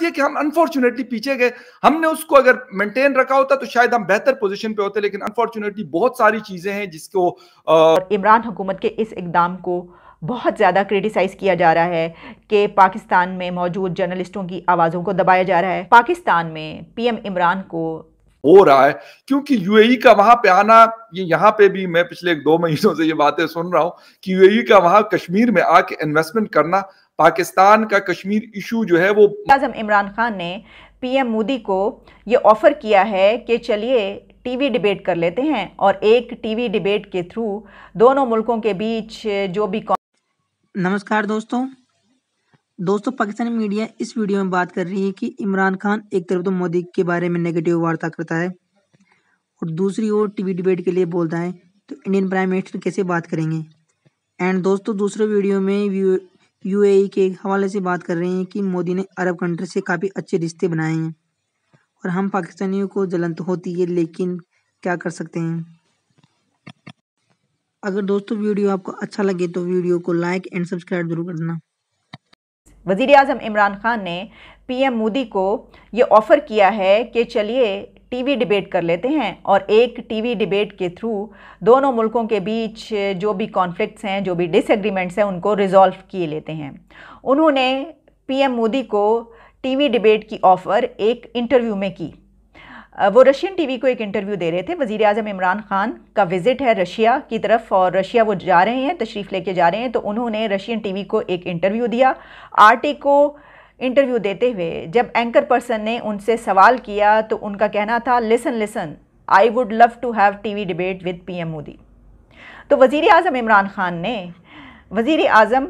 यह कि हम अनफॉर्चुनेटली पीछे गए। हमने उसको अगर मेंटेन रखा होता तो शायद हम बेहतर पोजीशन पे होते, लेकिन अनफॉर्चुनेटली बहुत सारी चीजें हैं जिसको इमरान हुकूमत के इस इकदाम को बहुत ज़्यादा क्रिटिसाइज़ किया जा रहा है कि पाकिस्तान में मौजूद जर्नलिस्टों की आवाज़ों को दबाया जा रहा है। पाकिस्तान में पीएम इमरान को हो रहा है, क्योंकि यूएई का वहां पे आना, ये यहाँ पे भी मैं पिछले 2 महीनों से ये बातें सुन रहा हूं कि यूएई का वहां कश्मीर में आके इन्वेस्टमेंट करना, पाकिस्तान का कश्मीर इशू जो है वो। आज़म इमरान खान ने पीएम मोदी को ये ऑफर किया है कि चलिए टीवी डिबेट कर लेते हैं और एक टीवी डिबेट के थ्रू दोनों मुल्कों के बीच जो भी। नमस्कार दोस्तों, पाकिस्तानी मीडिया इस वीडियो में बात कर रही है कि इमरान खान एक तरफ तो मोदी के बारे में नेगेटिव वार्ता करता है और दूसरी ओर टीवी डिबेट के लिए बोलता है, तो इंडियन प्राइम मिनिस्टर कैसे बात करेंगे। एंड दोस्तों, दूसरे वीडियो में यूएई के हवाले से बात कर रहे हैं कि मोदी ने अरब कंट्री से काफ़ी अच्छे रिश्ते बनाए हैं और हम पाकिस्तानियों को जलन तो होती है, लेकिन क्या कर सकते हैं। अगर दोस्तों वीडियो आपको अच्छा लगे तो वीडियो को लाइक एंड सब्सक्राइब जरूर करना। वज़ीर आज़म इमरान खान ने पीएम मोदी को ये ऑफ़र किया है कि चलिए टीवी डिबेट कर लेते हैं और एक टीवी डिबेट के थ्रू दोनों मुल्कों के बीच जो भी कॉन्फ्लिक्ट्स हैं, जो भी डिसएग्रीमेंट्स हैं, उनको रिजॉल्व किए लेते हैं। उन्होंने पीएम मोदी को टीवी डिबेट की ऑफ़र एक इंटरव्यू में की। वो रशियन टीवी को एक इंटरव्यू दे रहे थे। वज़ीर आज़म इमरान खान का विज़िट है रशिया की तरफ और रशिया वो जा रहे हैं, तशरीफ़ लेके जा रहे हैं, तो उन्होंने रशियन टीवी को एक इंटरव्यू दिया। आरटी को इंटरव्यू देते हुए जब एंकर पर्सन ने उनसे सवाल किया तो उनका कहना था, listen I would love to have TV debate with PM Modi. तो वज़ीर आज़म इमरान खान ने वज़ीर आज़म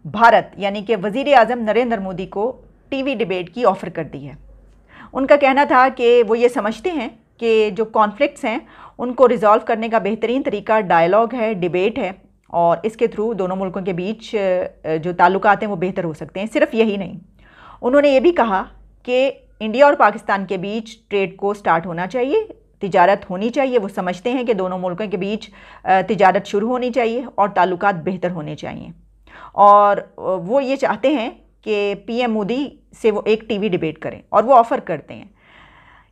भारत यानी कि वज़ीर आज़म नरेंद्र मोदी को टीवी डिबेट की ऑफ़र कर दी है। उनका कहना था कि वो ये समझते हैं कि जो कॉन्फ्लिक्ट्स हैं उनको रिज़ॉल्व करने का बेहतरीन तरीका डायलॉग है, डिबेट है, और इसके थ्रू दोनों मुल्कों के बीच जो ताल्लुकात हैं वो बेहतर हो सकते हैं। सिर्फ यही नहीं, उन्होंने ये भी कहा कि इंडिया और पाकिस्तान के बीच ट्रेड को स्टार्ट होना चाहिए, तिजारत होनी चाहिए। वो समझते हैं कि दोनों मुल्कों के बीच तिजारत शुरू होनी चाहिए और ताल्लुकात बेहतर होने चाहिए, और वो ये चाहते हैं कि पीएम मोदी से वो एक टीवी डिबेट करें और वो ऑफ़र करते हैं।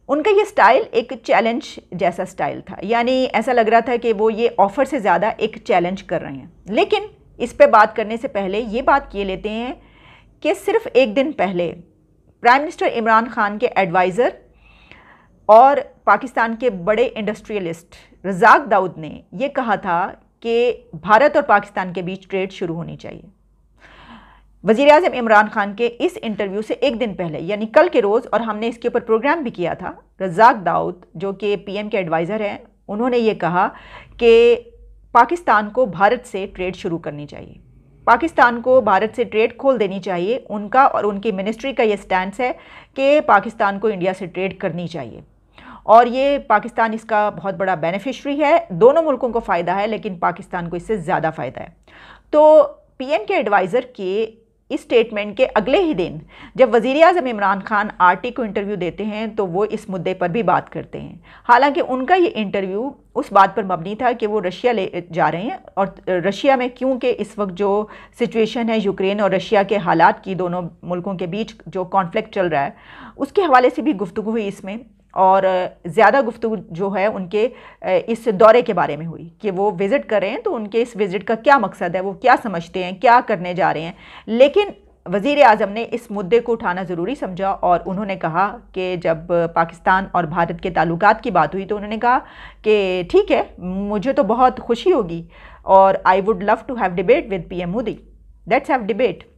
उनका ये स्टाइल एक चैलेंज जैसा स्टाइल था, यानी ऐसा लग रहा था कि वो ये ऑफ़र से ज़्यादा एक चैलेंज कर रहे हैं। लेकिन इस पे बात करने से पहले ये बात किए लेते हैं कि सिर्फ एक दिन पहले प्राइम मिनिस्टर इमरान खान के एडवाइज़र और पाकिस्तान के बड़े इंडस्ट्रियलिस्ट रज़ाक दाऊद ने ये कहा था कि भारत और पाकिस्तान के बीच ट्रेड शुरू होनी चाहिए। वज़ीर आज़म इमरान खान के इस इंटरव्यू से एक दिन पहले यानी कल के रोज़, और हमने इसके ऊपर प्रोग्राम भी किया था, रज़ाक दाऊद जो कि पीएम के एडवाइज़र हैं, उन्होंने ये कहा कि पाकिस्तान को भारत से ट्रेड शुरू करनी चाहिए, पाकिस्तान को भारत से ट्रेड खोल देनी चाहिए। उनका और उनकी मिनिस्ट्री का ये स्टैंड है कि पाकिस्तान को इंडिया से ट्रेड करनी चाहिए और ये पाकिस्तान इसका बहुत बड़ा बेनिफिशरी है। दोनों मुल्कों को फ़ायदा है, लेकिन पाकिस्तान को इससे ज़्यादा फ़ायदा है। तो पीएम के एडवाइज़र के इस स्टेटमेंट के अगले ही दिन जब वज़ीर आज़म इमरान खान आरटी को इंटरव्यू देते हैं तो वो इस मुद्दे पर भी बात करते हैं। हालांकि उनका ये इंटरव्यू उस बात पर मबनी था कि वो रशिया ले जा रहे हैं और रशिया में क्योंकि इस वक्त जो सिचुएशन है यूक्रेन और रशिया के हालात की, दोनों मुल्कों के बीच जो कॉन्फ्लिक्ट चल रहा है, उसके हवाले से भी गुफ्तगू हुई इसमें, और ज़्यादा गुफ्तगू जो है उनके इस दौरे के बारे में हुई कि वो विज़िट कर रहे हैं, तो उनके इस विज़िट का क्या मकसद है, वो क्या समझते हैं, क्या करने जा रहे हैं। लेकिन वज़ीर आज़म ने इस मुद्दे को उठाना ज़रूरी समझा और उन्होंने कहा कि जब पाकिस्तान और भारत के ताल्लुकात की बात हुई तो उन्होंने कहा कि ठीक है, मुझे तो बहुत खुशी होगी और I would love to have debate with PM Modi, let's have debate.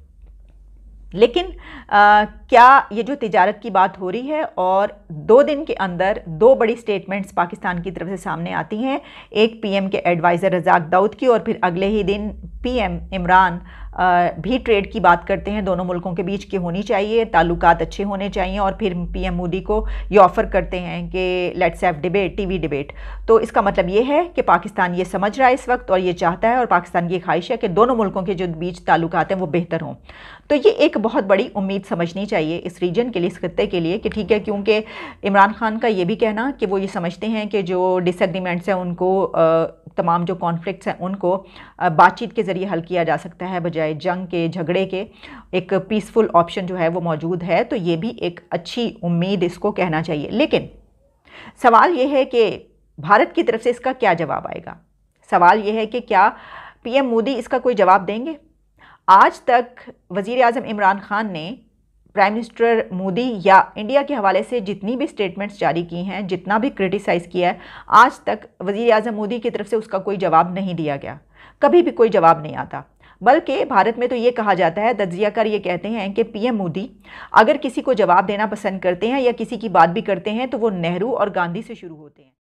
लेकिन क्या ये जो तिजारत की बात हो रही है और 2 दिन के अंदर 2 बड़ी स्टेटमेंट्स पाकिस्तान की तरफ से सामने आती हैं, एक पीएम के एडवाइज़र रज़ाक दाऊद की और फिर अगले ही दिन पीएम इमरान भी ट्रेड की बात करते हैं, दोनों मुल्कों के बीच की होनी चाहिए, ताल्लुकात अच्छे होने चाहिए, और फिर पीएम मोदी को ये ऑफ़र करते हैं कि let's have debate, TV debate. तो इसका मतलब ये है कि पाकिस्तान ये समझ रहा है इस वक्त और ये चाहता है, और पाकिस्तान की ख्वाहिश है कि दोनों मुल्कों के जो बीच ताल्लुकात हैं वो बेहतर हों। तो ये एक बहुत बड़ी उम्मीद समझनी चाहिए इस रीजन के लिए, इस खत्ते के लिए, कि ठीक है, क्योंकि इमरान खान का ये भी कहना कि वो ये समझते हैं कि जो डिसएग्रीमेंट्स हैं उनको तमाम जो कॉन्फ्लिक्ट्स हैं उनको बातचीत के ज़रिए हल किया जा सकता है बजाय जंग के, झगड़े के। एक पीसफुल ऑप्शन जो है वो मौजूद है, तो ये भी एक अच्छी उम्मीद इसको कहना चाहिए। लेकिन सवाल ये है कि भारत की तरफ से इसका क्या जवाब आएगा। सवाल ये है कि क्या पीएम मोदी इसका कोई जवाब देंगे। आज तक वज़ीर आज़म इमरान खान ने प्राइम मिनिस्टर मोदी या इंडिया के हवाले से जितनी भी स्टेटमेंट्स जारी की हैं, जितना भी क्रिटिसाइज़ किया है, आज तक वज़ीर आज़म मोदी की तरफ से उसका कोई जवाब नहीं दिया गया। कभी भी कोई जवाब नहीं आता। बल्कि भारत में तो ये कहा जाता है, तज्ज़ियाकार ये कहते हैं कि पीएम मोदी अगर किसी को जवाब देना पसंद करते हैं या किसी की बात भी करते हैं तो वो नेहरू और गांधी से शुरू होते हैं।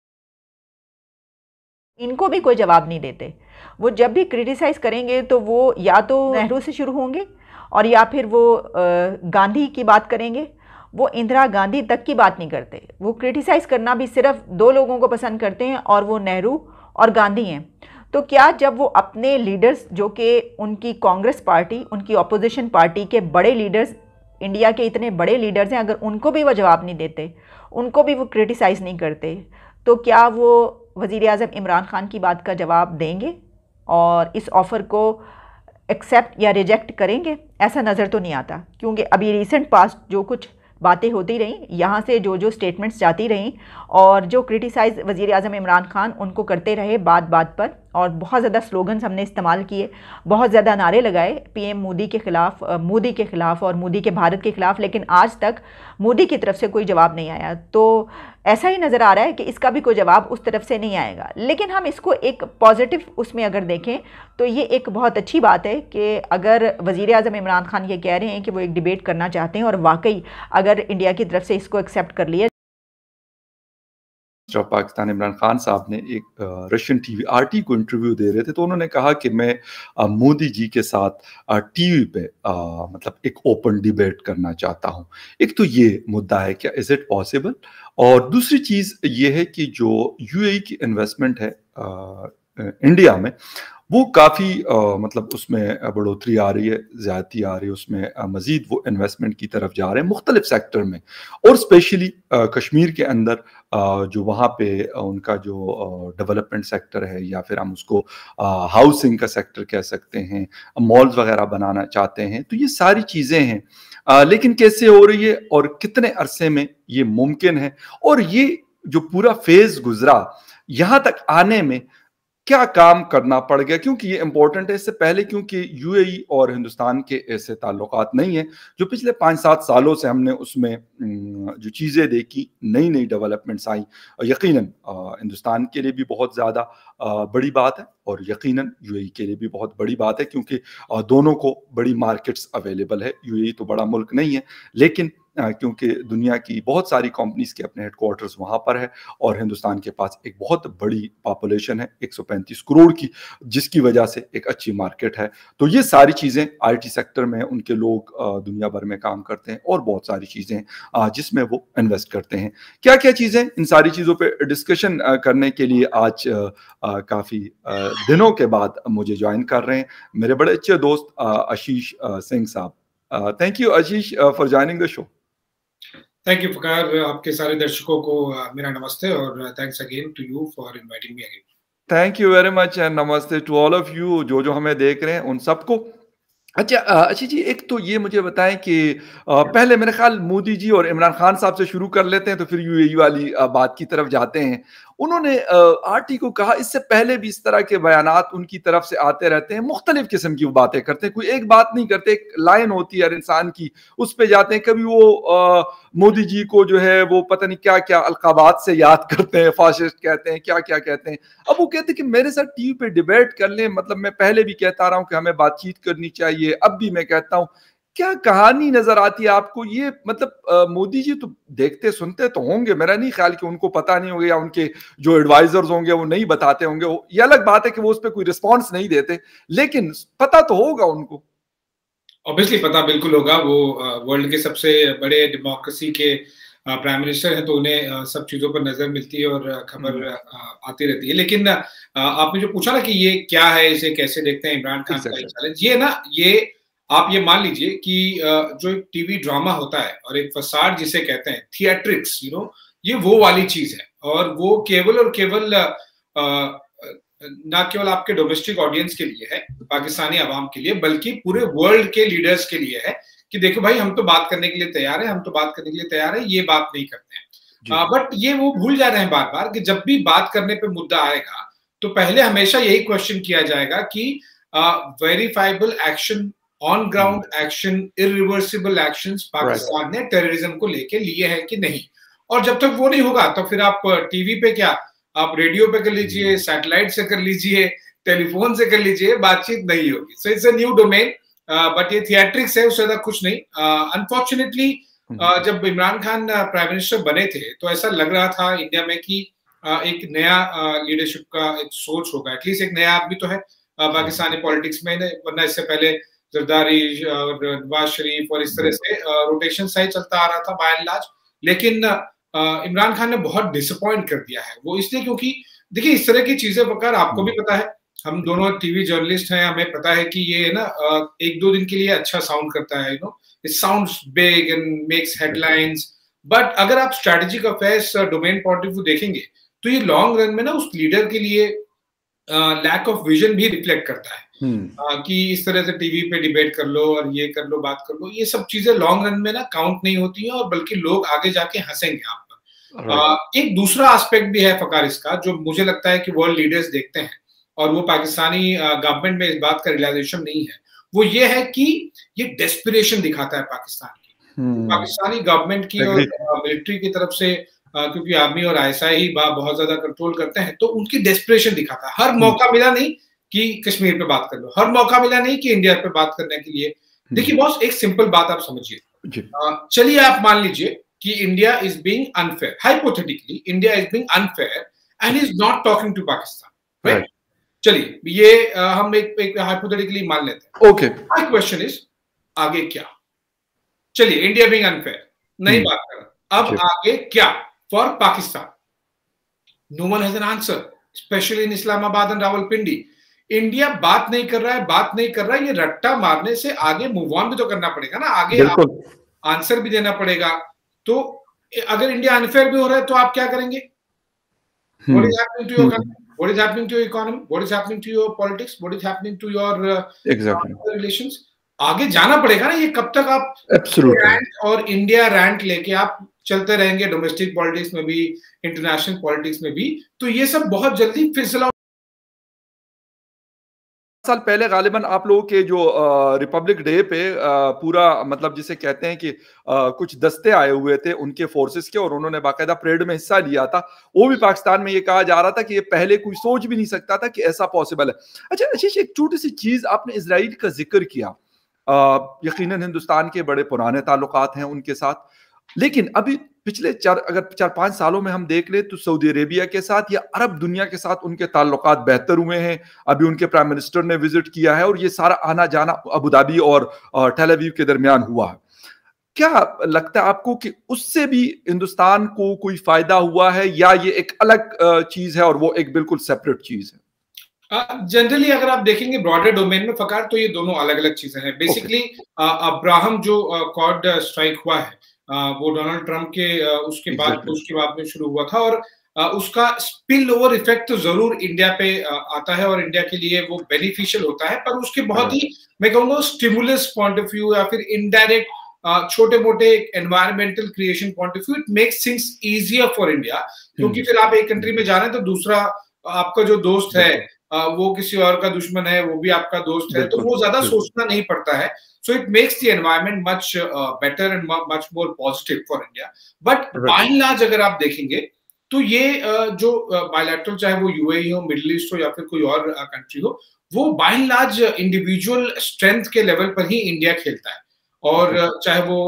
इनको भी कोई जवाब नहीं देते। वो जब भी क्रिटिसाइज़ करेंगे तो वो या तो नेहरू से शुरू होंगे और या फिर वो गांधी की बात करेंगे। वो इंदिरा गांधी तक की बात नहीं करते। वो क्रिटिसाइज़ करना भी सिर्फ दो लोगों को पसंद करते हैं और वो नेहरू और गांधी हैं। तो क्या जब वो अपने लीडर्स, जो कि उनकी कांग्रेस पार्टी, उनकी अपोजिशन पार्टी के बड़े लीडर्स, इंडिया के इतने बड़े लीडर्स हैं, अगर उनको भी वो जवाब नहीं देते, उनको भी वो क्रिटिसाइज़ नहीं करते, तो क्या वो वज़ीर आज़म इमरान खान की बात का जवाब देंगे और इस ऑफ़र को एक्सेप्ट या रिजेक्ट करेंगे? ऐसा नज़र तो नहीं आता, क्योंकि अभी रिसेंट पास्ट जो कुछ बातें होती रहीं, यहाँ से जो स्टेटमेंट्स जाती रहीं और जो क्रिटिसाइज़ वज़ीर आज़म इमरान खान उनको करते रहे बात बात पर, और बहुत ज़्यादा स्लोगन्स हमने इस्तेमाल किए, बहुत ज़्यादा नारे लगाए पीएम मोदी के ख़िलाफ़, मोदी के ख़िलाफ़ और मोदी के भारत के ख़िलाफ़, लेकिन आज तक मोदी की तरफ से कोई जवाब नहीं आया। तो ऐसा ही नज़र आ रहा है कि इसका भी कोई जवाब उस तरफ से नहीं आएगा। लेकिन हम इसको एक पॉजिटिव उसमें अगर देखें तो ये एक बहुत अच्छी बात है कि अगर वज़ीर आज़म इमरान खान ये कह रहे हैं कि वो एक डिबेट करना चाहते हैं और वाकई अगर इंडिया की तरफ से इसको एक्सेप्ट कर लिया। जब पाकिस्तान इमरान खान साहब ने एक रशियन टीवी आरटी को इंटरव्यू दे रहे थे, तो उन्होंने कहा कि मैं मोदी जी के साथ टीवी पे मतलब एक ओपन डिबेट करना चाहता हूं। एक तो ये मुद्दा है, क्या इज इट पॉसिबल? और दूसरी चीज ये है कि जो यूएई की इन्वेस्टमेंट है इंडिया में, वो काफ़ी मतलब उसमें बढ़ोतरी आ रही है, ज़्यादती आ रही है उसमें, मज़ीद वो इन्वेस्टमेंट की तरफ जा रहे हैं मुख्तलिफ सेक्टर में, और स्पेशली कश्मीर के अंदर जो वहाँ पे उनका जो डेवलपमेंट सेक्टर है, या फिर हम उसको हाउसिंग का सेक्टर कह सकते हैं, मॉल्स वगैरह बनाना चाहते हैं। तो ये सारी चीज़ें हैं, लेकिन कैसे हो रही है और कितने अरसे में ये मुमकिन है, और ये जो पूरा फेज़ गुजरा यहाँ तक आने में क्या काम करना पड़ गया, क्योंकि ये इंपॉर्टेंट है। इससे पहले क्योंकि यूएई और हिंदुस्तान के ऐसे ताल्लुकात नहीं है, जो पिछले 5-7 सालों से हमने उसमें जो चीज़ें देखी, नई नई डेवलपमेंट्स आई, यकीनन हिंदुस्तान के लिए भी बहुत ज़्यादा बड़ी बात है और यकीनन यूएई के लिए भी बहुत बड़ी बात है, क्योंकि दोनों को बड़ी मार्केट्स अवेलेबल है। यूएई तो बड़ा मुल्क नहीं है, लेकिन क्योंकि दुनिया की बहुत सारी कंपनीज के अपने हेडक्वार्टर्स वहाँ पर है, और हिंदुस्तान के पास एक बहुत बड़ी पॉपुलेशन है 135 करोड़ की, जिसकी वजह से एक अच्छी मार्केट है। तो ये सारी चीज़ें आईटी सेक्टर में उनके लोग दुनिया भर में काम करते हैं, और बहुत सारी चीज़ें जिसमें वो इन्वेस्ट करते हैं। क्या क्या चीज़ें, इन सारी चीज़ों पर डिस्कशन करने के लिए आज काफ़ी दिनों के बाद मुझे ज्वाइन कर रहे हैं मेरे बड़े अच्छे दोस्त आशीष सिंह साहब। Thank you Ashish for joining the show. Thank you Fakhar, आपके सारे दर्शकों को मेरा नमस्ते, और thanks again to you for inviting me again. Thank you very much and namaste to all of you जो हमें देख रहे हैं उन सबको। अच्छा अच्छी जी, एक तो ये मुझे बताएं कि पहले मेरे ख्याल मोदी जी और इमरान खान साहब से शुरू कर लेते हैं, तो फिर यूएई वाली बात की तरफ जाते हैं। उन्होंने आरटी को कहा, इससे पहले भी इस तरह के बयानात उनकी तरफ से आते रहते हैं, मुख्तलिफ किस्म की बातें करते हैं, कोई एक बात नहीं करते, एक लाइन होती है हर इंसान की, उस पे जाते हैं। कभी वो मोदी जी को जो है वो पता नहीं क्या क्या अलकाबात से याद करते हैं, फाशिस्ट कहते हैं, क्या क्या कहते हैं। अब वो कहते हैं कि मेरे साथ टीवी पे डिबेट कर लें, मतलब मैं पहले भी कहता रहा हूं कि हमें बातचीत करनी चाहिए, अब भी मैं कहता हूं। क्या कहानी नजर आती है आपको ये? मतलब मोदी जी तो देखते सुनते तो होंगे, मेरा नहीं ख्याल कि उनको पता नहीं होगा, या उनके जो एडवाइजर्स होंगे वो नहीं बताते होंगे। ये अलग बात है कि वो उस पर कोई रिस्पॉन्स नहीं देते, लेकिन पता तो होगा उनको। ऑब्वियसली पता बिल्कुल होगा। वो वर्ल्ड के सबसे बड़े डेमोक्रेसी के प्राइम मिनिस्टर है, तो उन्हें सब चीजों पर नजर मिलती है और खबर आती रहती है। लेकिन आपने जो पूछा ना कि ये क्या है, इसे कैसे देखते हैं इमरान खान का चैलेंज, ये ना, ये आप ये मान लीजिए कि जो एक टीवी ड्रामा होता है और एक फसाड जिसे कहते हैं, थिएट्रिक्स, ये वो वाली चीज है, और वो केवल और केवल ना केवल आपके डोमेस्टिक ऑडियंस के लिए है, पाकिस्तानी अवाम के लिए, बल्कि पूरे वर्ल्ड के लीडर्स के लिए है कि देखो भाई, हम तो बात करने के लिए तैयार है, हम तो बात करने के लिए तैयार है, ये बात नहीं करते हैं। बट ये वो भूल जा रहे हैं बार बार कि जब भी बात करने पे मुद्दा आएगा तो पहले हमेशा यही क्वेश्चन किया जाएगा कि verifiable action, on ground action, irreversible actions Pakistan ने टेररिज्म को लेके लिए हैं कि नहीं। और जब तक वो नहीं होगा तो फिर आप टीवी पे क्या, आप रेडियो पे कर लीजिए, सैटेलाइट से कर लीजिए, टेलीफोन से कर लीजिए, बातचीत नहीं होगी। So it's a new domain, but ये थिएट्रिक्स है, उससे ज्यादा कुछ नहीं। अनफॉर्चुनेटली जब इमरान खान प्राइम मिनिस्टर बने थे तो ऐसा लग रहा था इंडिया में कि एक नया लीडरशिप का एक सोच होगा, एटलीस्ट एक नया आदमी तो है पाकिस्तानी पॉलिटिक्स में, वरना इससे पहले जरदारी और नवाज शरीफ और इस तरह से रोटेशन सही चलता आ रहा था बाय एंड लार्ज। लेकिन इमरान खान ने बहुत डिसअपॉइंट कर दिया है, वो इसलिए क्योंकि देखिए इस तरह की चीजें वकार आपको भी पता है, हम दोनों टीवी जर्नलिस्ट हैं, हमें पता है कि ये ना एक दो दिन के लिए अच्छा साउंड करता है, it sounds big and makes headlines, but अगर आप strategic affairs domain point of view देखेंगे तो ये लॉन्ग रन में ना उस लीडर के लिए लैक ऑफ विजन भी रिफ्लेक्ट करता है। कि इस तरह से टीवी पे डिबेट कर लो और ये कर लो, बात कर लो, ये सब चीजें लॉन्ग रन में ना काउंट नहीं होती हैं, और बल्कि लोग आगे जाके हंसेंगे आप पर। एक दूसरा एस्पेक्ट भी है फकार इसका, जो मुझे लगता है कि वर्ल्ड लीडर्स देखते हैं और वो पाकिस्तानी गवर्नमेंट में इस बात का रियलाइजेशन नहीं है, वो ये है कि ये डेस्पिरेशन दिखाता है पाकिस्तान की, पाकिस्तानी गवर्नमेंट की और मिलिट्री की तरफ से, क्योंकि आर्मी और आईएसआई ही बहुत ज्यादा कंट्रोल करते हैं, तो उनकी डेस्पिरेशन दिखाता है। हर मौका मिला नहीं कि कश्मीर पे बात कर लो, हर मौका मिला नहीं कि इंडिया पे बात करने के लिए। देखिए बॉस, एक सिंपल बात आप समझिए, चलिए आप मान लीजिए कि India is being unfair, hypothetically India is being unfair and is not talking to Pakistan, right? चलिए ये हम एक हाइपोथेटिकली मान लेते हैं। ओके, माय क्वेश्चन इज आगे क्या? चलिए इंडिया बीइंग अनफेयर नहीं बात कर रहा, अब आगे क्या for Pakistan? No one has an answer, specially in Islamabad and Rawalpindi. India बात नहीं कर रहा है, ये रट्टा मारने से आगे मूव ऑन भी तो करना पड़ेगा ना, आगे आंसर भी देना पड़ेगा। तो अगर इंडिया अनफेयर भी हो रहा है तो आप क्या करेंगे? What is happening to your country? What is happening to your economy? What is happening to your politics? What is happening to your relations? आगे जाना पड़ेगा ना, ये कब तक आप रैंट और इंडिया रैंट लेके आप चलते रहेंगे डोमेस्टिक पॉलिटिक्स में भी, इंटरनेशनल पॉलिटिक्स में भी, तो ये सब बहुत जल्दी फिसल साल पहले गालिबन आप लोगों के जो रिपब्लिक डे पे पूरा मतलब जिसे कहते हैं कि कुछ दस्ते आए हुए थे उनके फोर्सेस के, और उन्होंने बाकायदा परेड में हिस्सा लिया था। वो भी पाकिस्तान में ये कहा जा रहा था कि ये पहले कोई सोच भी नहीं सकता था कि ऐसा पॉसिबल है। अच्छा आशीष, एक छोटी सी चीज आपने इजराइल का जिक्र किया, यकीनन हिंदुस्तान के बड़े पुराने ताल्लुकात हैं उनके साथ, लेकिन अभी पिछले 4-5 सालों में हम देख ले तो सऊदी अरेबिया के साथ या अरब दुनिया के साथ उनके ताल्लुकात बेहतर हुए हैं। अभी उनके प्राइम मिनिस्टर ने विजिट किया है और ये सारा आना जाना अबू धाबी और टेल अवीव के दरमियान हुआ है। क्या लगता है आपको कि उससे भी हिंदुस्तान को कोई फायदा हुआ है, या ये एक अलग चीज है और वो एक बिल्कुल सेपरेट चीज है? जनरली अगर आप देखेंगे ब्रॉडर डोमेन में फकार, तो ये दोनों अलग अलग चीजें हैं। बेसिकली अब्राहम जो कॉर्ड स्ट्राइक हुआ है वो डोनाल्ड ट्रंप के उसके बाद में शुरू हुआ था, और उसका स्पिल ओवर इफेक्ट तो जरूर इंडिया पे आता है और इंडिया के लिए वो बेनिफिशियल होता है, पर उसके बहुत ही मैं कहूंगा स्टिमुलस पॉइंट ऑफ व्यू या फिर इनडायरेक्ट छोटे मोटे environmental creation point of view, it makes things easier for India. क्योंकि फिर आप एक कंट्री में जा रहे हैं तो दूसरा आपका जो दोस्त है वो किसी और का दुश्मन है, वो भी आपका दोस्त है, तो वो ज्यादा सोचना नहीं पड़ता है। So it makes the environment much better and much more positive for India. But by and large अगर आप देखेंगे तो ये जो bilateral, चाहे वो UAE हो, मिडिल ईस्ट हो या फिर कोई और कंट्री हो, वो by and large individual strength के लेवल पर ही इंडिया खेलता है, और चाहे वो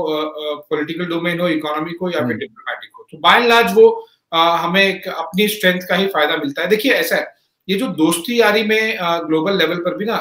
पॉलिटिकल डोमेन हो, इकोनॉमिक हो या फिर डिप्लोमेटिक हो, तो by and large वो हमें एक अपनी स्ट्रेंथ का ही फायदा मिलता है। देखिए ऐसा है, ये जो दोस्ती यारी में ग्लोबल लेवल पर भी ना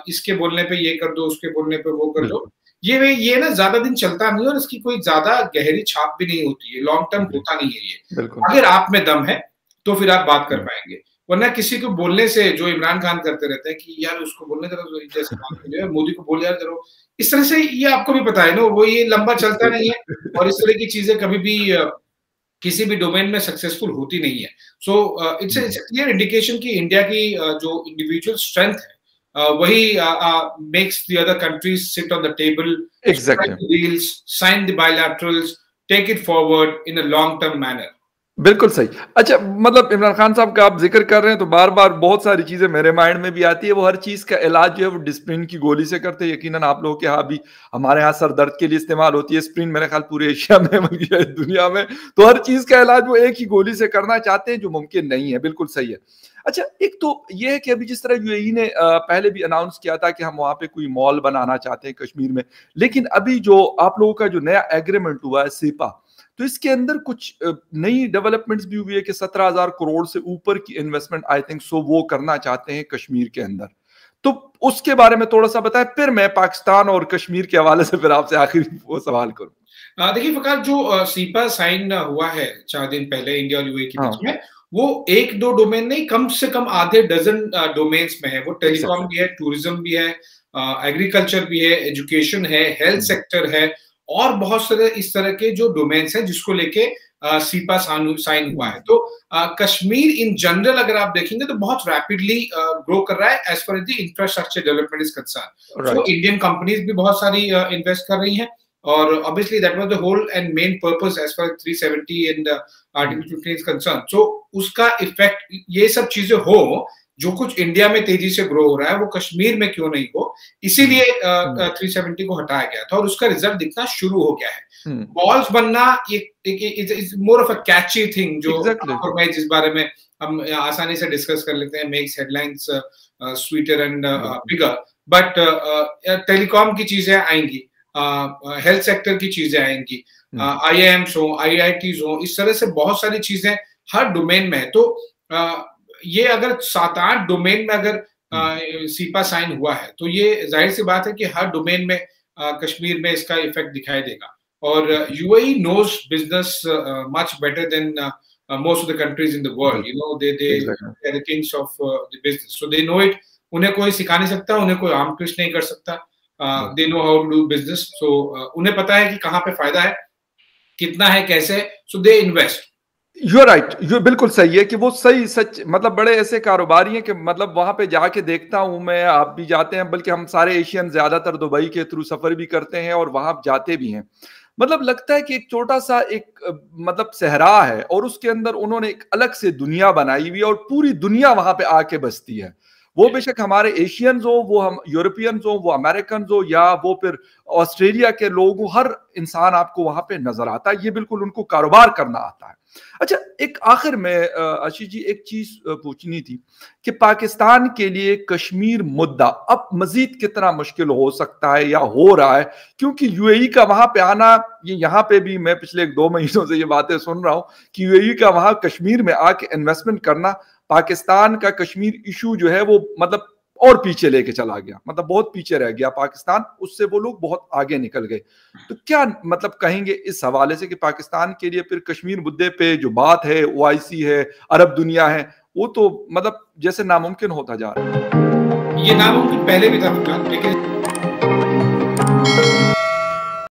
इसके बोलने पे ये कर दो, उसके बोलने पे वो कर दो, ये ना ज्यादा दिन चलता नहीं और इसकी कोई ज्यादा गहरी छाप भी नहीं होती है, लॉन्ग टर्म होता नहीं है ये। अगर आप में दम है तो फिर आप बात कर पाएंगे, वरना किसी को बोलने से, जो इमरान खान करते रहते हैं कि यार उसको बोलने करो, जैसे मोदी को बोल यार करो, इस तरह से ये आपको भी पता है ना, वो ये लंबा चलता नहीं है और इस तरह की चीजें कभी भी किसी भी डोमेन में सक्सेसफुल होती नहीं है। सो इट्स क्लियर इंडिकेशन कि इंडिया की जो इंडिविजुअल स्ट्रेंथ है वही makes the other countries sit on the table, strike the deals, sign the bilaterals, take it forward in a long-term manner. बिल्कुल सही। अच्छा, मतलब इमरान खान साहब का आप जिक्र कर रहे हैं तो बार बार बहुत सारी चीजें मेरे माइंड में भी आती है। वो हर चीज का इलाज जो है वो डिस्प्रिन की गोली से करते हैं। यकीनन आप लोगों के यहाँ भी, हमारे यहाँ सर दर्द के लिए इस्तेमाल होती है स्प्रिन, मेरे ख्याल पूरे एशिया में बल्कि दुनिया में, तो हर चीज का इलाज वो एक ही गोली से करना चाहते हैं, जो मुमकिन नहीं है। बिल्कुल सही है। अच्छा, एक तो ये है कि अभी जिस तरह यूएई ने पहले भी अनाउंस किया था कि हम वहां पे कोई मॉल बनाना चाहते हैं कश्मीर में, लेकिन अभी जो आप लोगों का जो नया एग्रीमेंट हुआ है सीपा, तो इसके अंदर कुछ नई डेवलपमेंट्स भी हुई है कि 17,000 करोड़ से ऊपर की इन्वेस्टमेंट आई थिंक सो वो करना चाहते हैं कश्मीर के अंदर। तो उसके बारे में थोड़ा सा बताएं, फिर मैं पाकिस्तान और कश्मीर के हवाले से फिर आपसे आखिरी वो सवाल करूं। देखिए फकात, जो सीपा साइन हुआ है 4 दिन पहले इंडिया और यूएई के बीच में, वो 1-2 डोमेन नहीं, कम से कम आधे डजन डोमेन्स में है। वो टेलीकॉम भी है, टूरिज्म भी है, एग्रीकल्चर भी है, एजुकेशन है, हेल्थ सेक्टर है, और बहुत सारे इस तरह के जो डोमेन्स हैं जिसको लेके सीपा साइन हुआ है। तो कश्मीर इन जनरल अगर आप देखेंगे तो बहुत रैपिडली ग्रो कर रहा है as far as the infrastructure development is concern. So Indian companies भी बहुत सारी इन्वेस्ट कर रही हैं, और obviously that was the whole and main purpose as far 370 and article 15 is concern. So उसका इफेक्ट, ये सब चीजें हो, जो कुछ इंडिया में तेजी से ग्रो हो रहा है वो कश्मीर में क्यों नहीं हो, इसीलिए 370 को हटाया गया था, और उसका रिजल्ट दिखना शुरू हो गया है। मॉल्स बनना एक more of a Kainchi thing, जो मैं जिस बारे में हम आसानी से डिस्कस कर लेते हैं, makes headlines sweeter and bigger, but telecom की चीजें आएंगी, हेल्थ सेक्टर की चीजें आएंगी, IIMs हो, IITs हो, इस तरह से बहुत सारी चीजें हर डोमेन में है। तो ये अगर 7-8 डोमेन में अगर सीपा साइन हुआ है, तो ये जाहिर सी बात है कि हर डोमेन में कश्मीर में इसका इफेक्ट दिखाई देगा। और UAE knows business much better than most of the countries in the world. You know, they're the kings of the business, so they know it. उन्हें कोई सिखा नहीं सकता, उन्हें कोई आम ट्विस्ट नहीं कर सकता। They know how to do business, so उन्हें पता है कि कहाँ पे फायदा है, कितना है, कैसे, so they invest. You're right, ये बिल्कुल सही है कि वो सही सच, मतलब बड़े ऐसे कारोबारी हैं कि मतलब वहां पे जाके देखता हूं मैं, आप भी जाते हैं, बल्कि हम सारे एशियन ज्यादातर दुबई के थ्रू सफर भी करते हैं और वहां जाते भी हैं। मतलब लगता है कि एक छोटा सा एक मतलब सहरा है, और उसके अंदर उन्होंने एक अलग से दुनिया बनाई हुई है, और पूरी दुनिया वहां पे आके बसती है। वो बेशक हमारे एशियंस हो, वो हम यूरोपियंस हो, वो अमेरिकन हो, या वो फिर ऑस्ट्रेलिया के लोग हो, हर इंसान आपको वहां पे नजर आता है। ये बिल्कुल उनको कारोबार करना आता है। अच्छा, एक आखिर में आशीष जी एक चीज पूछनी थी कि पाकिस्तान के लिए कश्मीर मुद्दा अब मजीद कितना मुश्किल हो सकता है या हो रहा है, क्योंकि यूएई का वहां पे आना, ये यहाँ पे भी मैं पिछले 2 महीनों से ये बातें सुन रहा हूं कि यूएई का वहां कश्मीर में आके इन्वेस्टमेंट करना पाकिस्तान का कश्मीर इशू जो है वो मतलब और पीछे लेके चला गया, मतलब बहुत पीछे रह गया पाकिस्तान, उससे वो लोग बहुत आगे निकल गए। तो क्या मतलब कहेंगे इस हवाले से कि पाकिस्तान के लिए फिर कश्मीर मुद्दे पे जो बात है, OIC है, अरब दुनिया है, वो तो मतलब जैसे नामुमकिन होता जा रहा है। ये नामुमकिन पहले भी था, लेकिन